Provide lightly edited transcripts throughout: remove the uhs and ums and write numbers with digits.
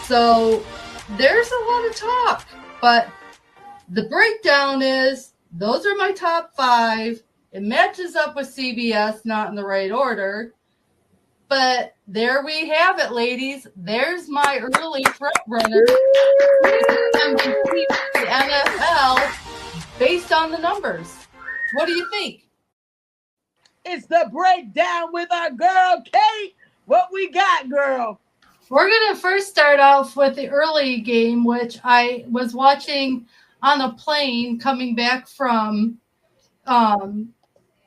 So there's a lot of talk, but the breakdown is those are my top 5. It matches up with CBS, not in the right order. But there we have it, ladies. There's my early front runner MVP of the NFL based on the numbers. What do you think? It's the breakdown with our girl, Kate. What we got, girl? We're going to first start off with the early game, which I was watching on a plane coming back from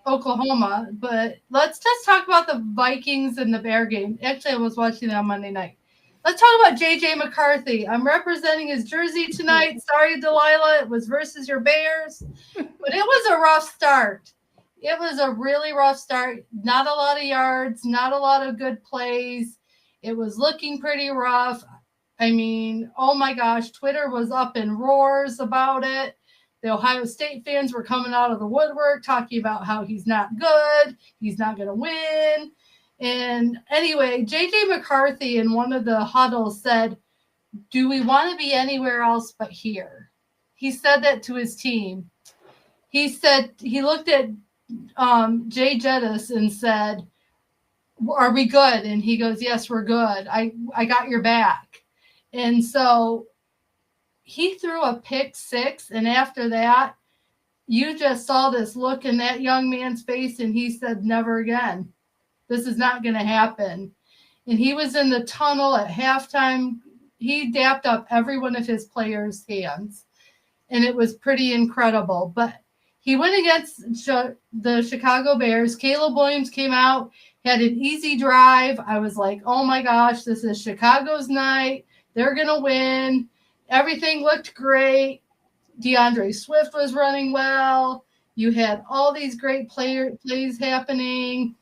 Oklahoma. But let's just talk about the Vikings and the Bear game. Actually, I was watching it on Monday night. Let's talk about J.J. McCarthy. I'm representing his jersey tonight. Sorry, Delilah. It was versus your Bears. But it was a rough start. It was a really rough start. Not a lot of yards, not a lot of good plays. It was looking pretty rough. I mean, oh my gosh, Twitter was up in roars about it. The Ohio State fans were coming out of the woodwork talking about how he's not good, he's not going to win. And anyway, J.J. McCarthy in one of the huddles said, "Do we want to be anywhere else but here?" He said that to his team. He said, he looked at Jay Jettis and said, "Are we good?" And he goes, "Yes, we're good. I got your back." And so he threw a pick 6. And after that, you just saw this look in that young man's face. And he said, "Never again. This is not going to happen." And he was in the tunnel at halftime. He dapped up every one of his players' hands. And it was pretty incredible. But he went against the Chicago Bears. Caleb Williams came out, had an easy drive. I was like, oh my gosh, this is Chicago's night. They're going to win. Everything looked great. DeAndre Swift was running well. You had all these great plays happening.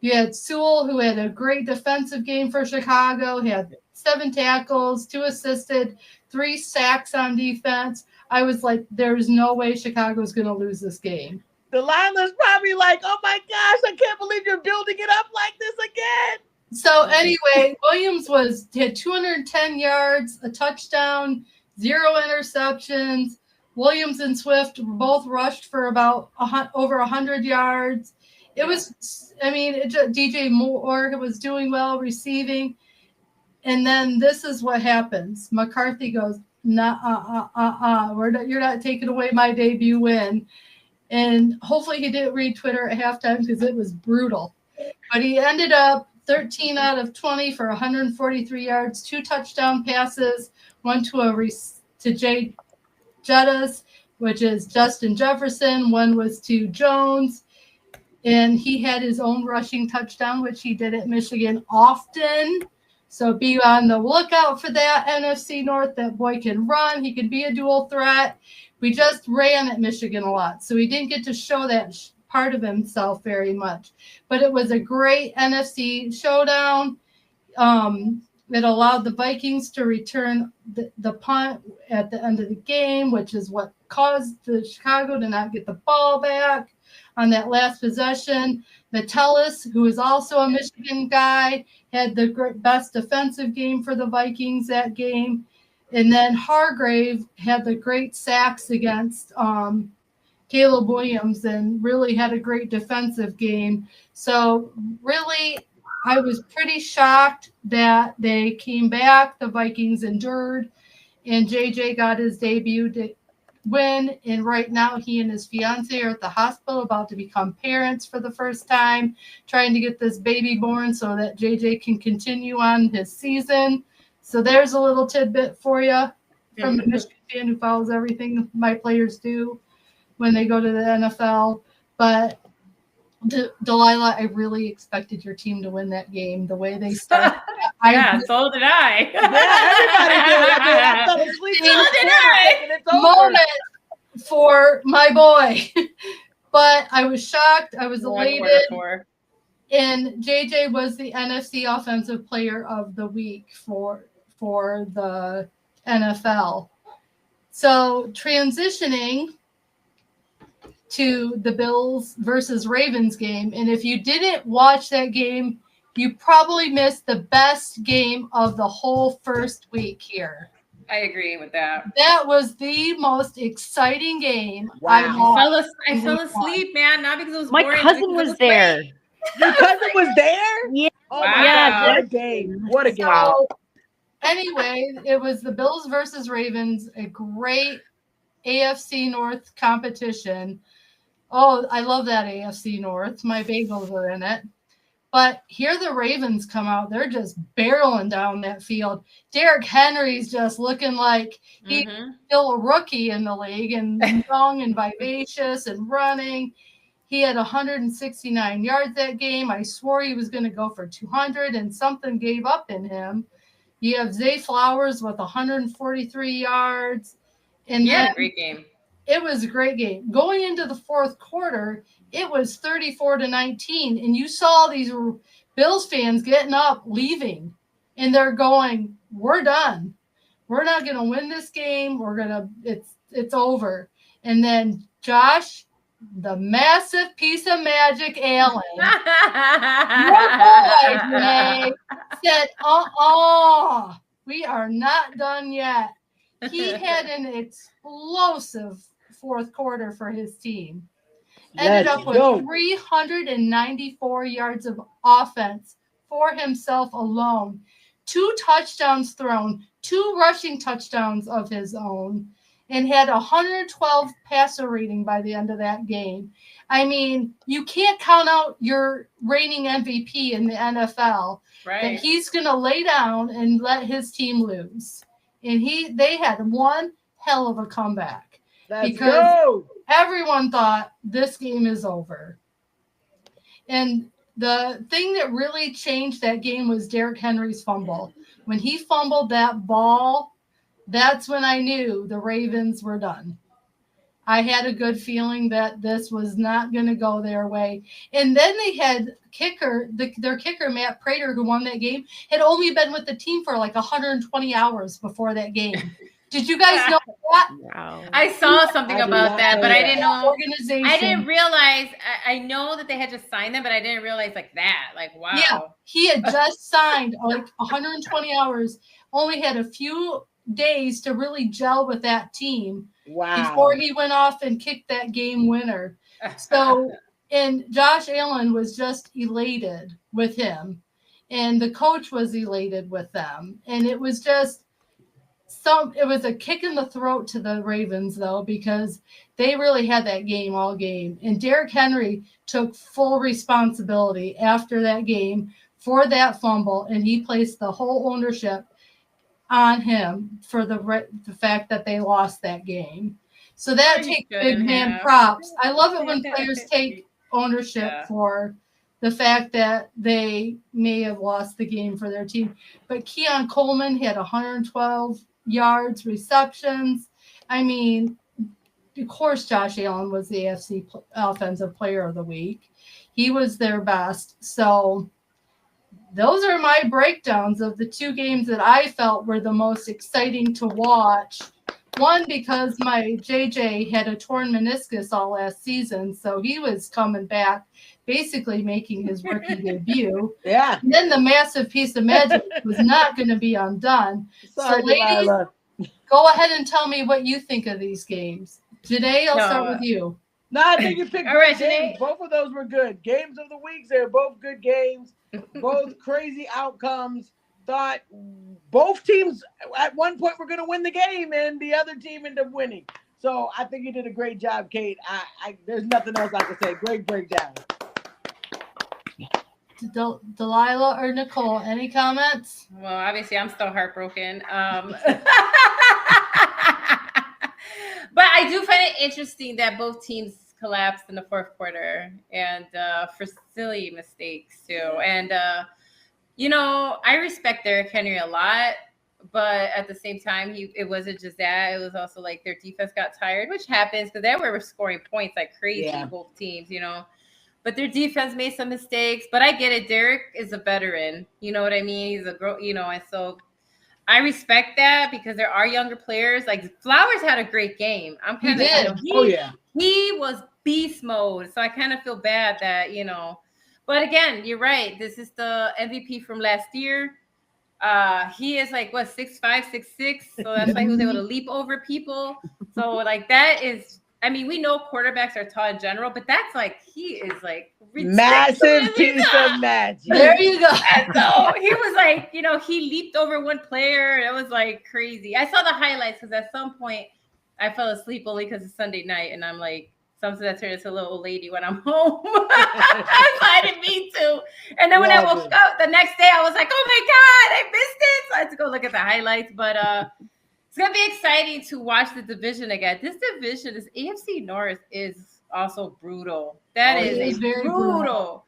You had Sewell, who had a great defensive game for Chicago. He had 7 tackles, 2 assisted, 3 sacks on defense. I was like, there's no way Chicago's going to lose this game. Delilah's probably like, oh my gosh, I can't believe you're building it up like this again. So anyway, Williams had 210 yards, a touchdown, 0 interceptions. Williams and Swift both rushed for about over 100 yards. It was, I mean, DJ Moore was doing well receiving. And then this is what happens. McCarthy goes, nah, you're not taking away my debut win. And hopefully he didn't read Twitter at halftime because it was brutal. But he ended up 13 out of 20 for 143 yards, 2 touchdown passes, one to Jay Jettis, which is Justin Jefferson. One was to Jones. And he had his own rushing touchdown, which he did at Michigan often. So be on the lookout for that. NFC North, that boy can run. He can be a dual threat. We just ran at Michigan a lot, so he didn't get to show that part of himself very much. But it was a great NFC showdown. It allowed the Vikings to return the punt at the end of the game, which is what caused the Chicago to not get the ball back on that last possession. Metellus, who is also a Michigan guy, had the best defensive game for the Vikings that game. And then Hargrave had the great sacks against Caleb Williams and really had a great defensive game. So really, I was pretty shocked that they came back. The Vikings endured, and JJ got his debut win. And right now, he and his fiance are at the hospital about to become parents for the first time, trying to get this baby born so that JJ can continue on his season. So there's a little tidbit for you from the Michigan fan who follows everything my players do when they go to the NFL. But Delilah, I really expected your team to win that game the way they started. So did I. Yeah, everybody did. I fell asleep. So did I. Moment for my boy. But I was shocked. I was elated. And JJ was the NFC Offensive Player of the Week for the NFL. So transitioning to the Bills versus Ravens game, and if you didn't watch that game, you probably missed the best game of the whole first week here. I agree with that. That was the most exciting game I Wow. watched. I fell asleep, man. Not because it was My boring, cousin because it was there. great. Your cousin was there? Yeah. Oh Wow. my Yeah, God. What a Justin. game. What a game. So, anyway, it was the Bills versus Ravens, a great AFC North competition. Oh, I love that AFC North. My bagels are in it. But here the Ravens come out. They're just barreling down that field. Derrick Henry's just looking like he's still a rookie in the league and young and vivacious and running. He had 169 yards that game. I swore he was going to go for 200, and something gave up in him. You have Zay Flowers with 143 yards. And Yeah, then great game. it was a great game. Going into the fourth quarter, it was 34-19, and you saw these Bills fans getting up, leaving, and they're going, "We're done. We're not going to win this game. It's over." And then Josh, the massive piece of magic, Allen, your boy, Jay, said, we are not done yet. He had an explosive fourth quarter for his team. Ended up with 394 yards of offense for himself alone. 2 touchdowns thrown, 2 rushing touchdowns of his own, and had 112 passer rating by the end of that game. I mean, you can't count out your reigning MVP in the NFL. Right. That he's going to lay down and let his team lose. And they had one hell of a comeback. Let's because go. Everyone thought this game is over. And the thing that really changed that game was Derrick Henry's fumble. When he fumbled that ball, that's when I knew the Ravens were done. I had a good feeling that this was not going to go their way. And then they had their kicker, Matt Prater, who won that game, had only been with the team for like 120 hours before that game. Did you guys know that? Wow. I saw something about that, but I didn't know. Organization. I didn't realize. I know that they had just signed them, but I didn't realize like that. Like, wow. Yeah, he had just signed like 120 hours, only had a few days to really gel with that team. Wow. Before he went off and kicked that game winner. So, and Josh Allen was just elated with him. And the coach was elated with them. And it was just it was a kick in the throat to the Ravens, though, because they really had that game all game. And Derrick Henry took full responsibility after that game for that fumble, and he placed the whole ownership on him for the fact that they lost that game. So that takes big man props. I love it when players take ownership for the fact that they may have lost the game for their team. But Keon Coleman had 112 yards, receptions. I mean, of course, Josh Allen was the AFC Offensive Player of the Week. He was their best. So those are my breakdowns of the 2 games that I felt were the most exciting to watch. One, because my JJ had a torn meniscus all last season, so he was coming back, basically making his rookie debut. Yeah. And then the massive piece of magic was not going to be undone. Sorry, so, ladies, Delilah. go ahead and tell me what you think of these games. Today, I'll start with you. No, I think you picked All great right, games. Both of those were good. Games of the weeks, they're both good games. Both crazy outcomes. Thought both teams at one point were going to win the game, and the other team ended up winning. So I think you did a great job, Kate. There's nothing else I can say. Great breakdown. Delilah or Nicole, any comments? Well, obviously, I'm still heartbroken. But I do find it interesting that both teams collapsed in the fourth quarter and for silly mistakes too. And I respect Derrick Henry a lot, but at the same time, it wasn't just that. It was also like their defense got tired, which happens because they were scoring points like crazy, both teams, But their defense made some mistakes. But I get it. Derrick is a veteran. You know what I mean? He's a girl, and so I respect that because there are younger players. Like Flowers had a great game. I'm kind of did. he was beast mode. So I kind of feel bad that, But again, you're right. This is the MVP from last year. He is like what 6'5", 6'6", so that's why he was able to leap over people. So like that is, I mean, we know quarterbacks are tall in general, but that's like he is like Massive piece of magic. There you go. And so he was like, you know, he leaped over one player. It was like crazy. I saw the highlights because at some point I fell asleep only because it's Sunday night, and I'm like, something that turned into a little old lady when I'm home. So I didn't mean to. And then when I woke up the next day, I was like, oh my God, I missed it. So I had to go look at the highlights. But it's going to be exciting to watch the division again. This division, this AFC North is also brutal. That is a very brutal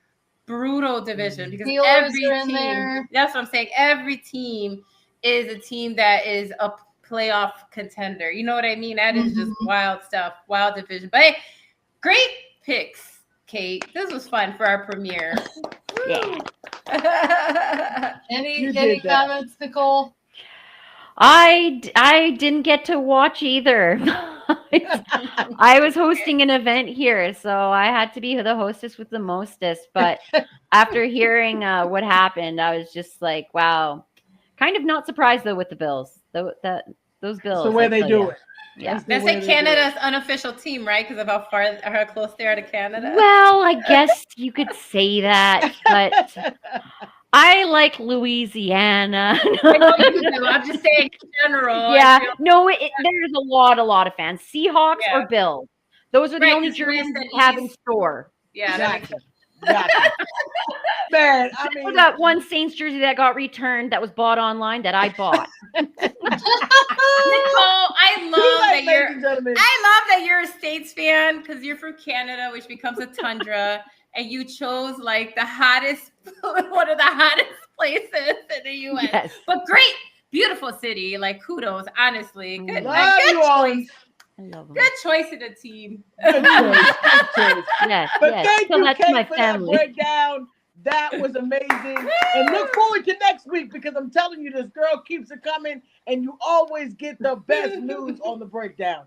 division because Steelers every are in team, there. that's what I'm saying. Every team is a team that is a playoff contender. You know what I mean? That is just wild stuff, wild division. But hey, great picks, Kate. This was fun for our premiere. Yeah. Any comments, Nicole? I didn't get to watch either. I was hosting an event here, so I had to be the hostess with the mostest. But after hearing what happened, I was just like, wow. Kind of not surprised though with the Bills. Those Bills. That's the way they do it. Yeah. That's like Canada's unofficial team, right? Because of how close they are to Canada. Well, I guess you could say that, but I like Louisiana. I know you do. I'm just saying in general. Yeah, no, there's a lot of fans. Seahawks or Bills. Those are the only jerseys we have in store. Yeah, Gotcha. Man, I mean, that one Saints jersey that got returned that was bought online that I bought. Nicole, I love that you're a States fan because you're from Canada, which becomes a tundra, and you chose like the hottest, one of the hottest places in the U.S. Yes. But great, beautiful city. Like kudos, honestly. Good, love good you choice. all. I love them. Good choice in the team. Good choice. Yes, But yes. thank So you, that's Kate, my for family. that breakdown. That was amazing. And look forward to next week because I'm telling you, this girl keeps it coming and you always get the best news on the breakdown.